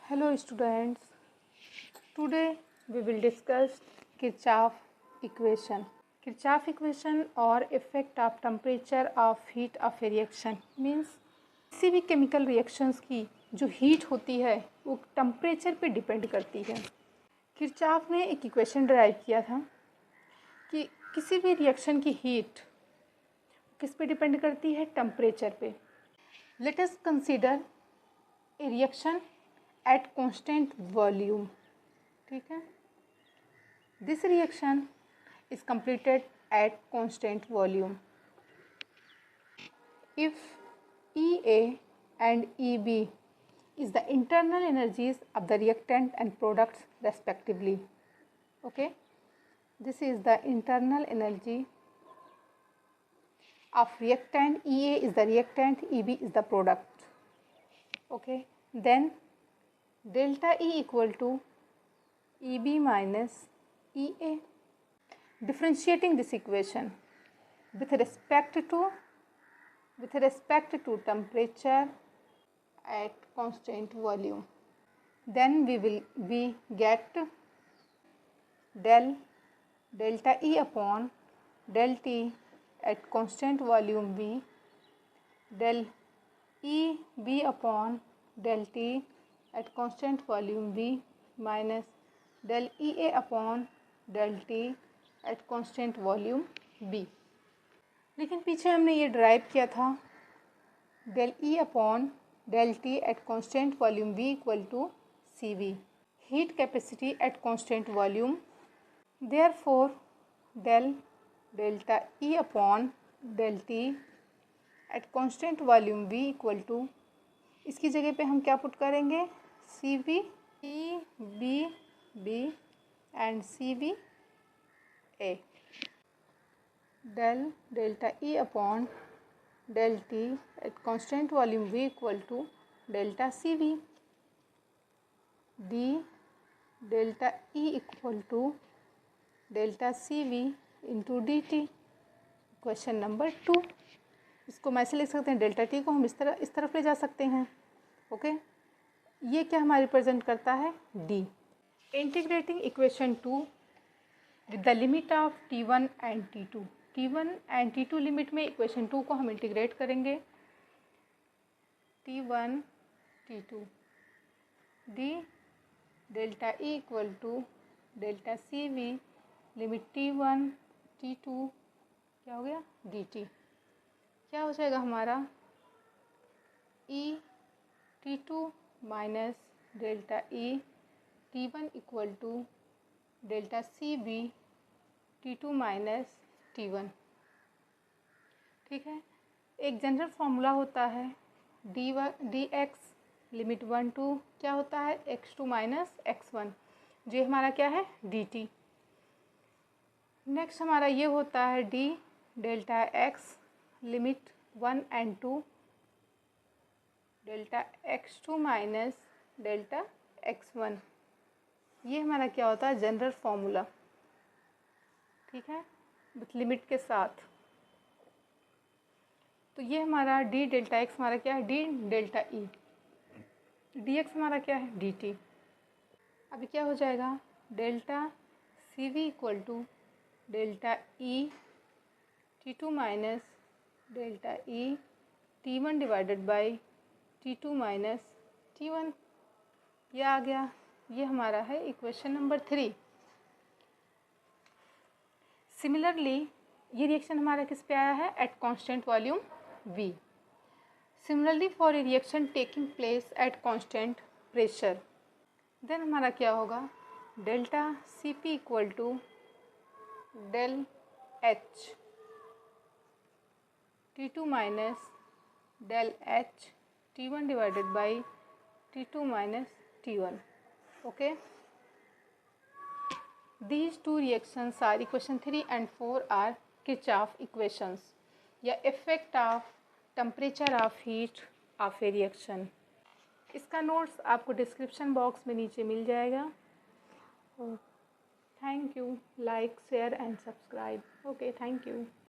Hello students, today we will discuss Kirchhoff equation. Kirchhoff equation or effect of temperature of heat of a reaction means किसी भी chemical reactions की जो heat होती है वो temperature पे डिपेंड करती है। किरचॉफ ने एक इक्वेशन डिराइव किया था कि किसी भी रिएक्शन की हीट किस पे डिपेंड करती है, टेम्परेचर पे। Let us consider a reaction at constant volume, ठीक है। This reaction is completed eight constant volume if EA and EB is the internal energies of the reactant and products respectively. Okay, this is the internal energy of reactant. EA is the reactant, EB is the product. Okay, then delta E equal to EB minus EA. Differentiating this equation with respect to temperature at constant volume, then we get delta E upon del T at constant volume V, del EB upon del T at constant volume V minus del EA upon del T at constant volume B. लेकिन पीछे हमने ये drive किया था del E upon del T at constant volume V equal to CV, heat capacity at constant volume. Therefore delta E upon del T at constant volume V equal to, इसकी जगह पे हम क्या पुट करेंगे, CV B and CV A। delta E upon del T at constant volume V equal to delta CV, d delta E equal to delta CV into dt। Question number 2, इसको मैं ऐसे लिख सकते हैं, डेल्टा टी को हम इस तरफ ले जा सकते हैं। ओके, ये क्या हमारा रिप्रेजेंट करता है, d। Integrating equation 2 with the limit of T1 and T2। T1 and T2 limit में इक्वेशन 2 को हम इंटीग्रेट करेंगे। T1 T2 d delta E equal to delta CV limit T1 T2 क्या हो गया, dt। क्या हो जाएगा हमारा, E T2 minus delta E T1 equal to delta CV T2 minus T1, ठीक है। एक जनरल फॉर्मूला होता है dx लिमिट 1 टू क्या होता है, x2 माइनस x1, जो हमारा क्या है, dt। नेक्स्ट हमारा ये होता है d delta x limit 1 and 2 delta x2 minus delta x1, ये हमारा क्या होता है, जनरल फॉर्मूला, ठीक है, विथ लिमिट के साथ। तो ये हमारा d डेल्टा x हमारा क्या है, d डेल्टा E, dx हमारा क्या है, dt। अभी क्या हो जाएगा, delta CV equal to delta E T2 minus delta E T1 divided by T2 minus T1, ये आ गया। ये हमारा है इक्वेशन नंबर 3। सिमिलरली ये रिएक्शन हमारा किस पे आया है, at constant volume V। Similarly for a reaction taking place at constant pressure, then हमारा क्या होगा, delta CP equal to del H T2 minus del H T1 divided by T2 minus T1। Okay, these two reactions are equation 3 and 4 are Kirchhoff equations या effect of temperature of heat of a reaction। इसका notes आपको description box में नीचे मिल जाएगा। Thank you, like share and subscribe. Okay, thank you.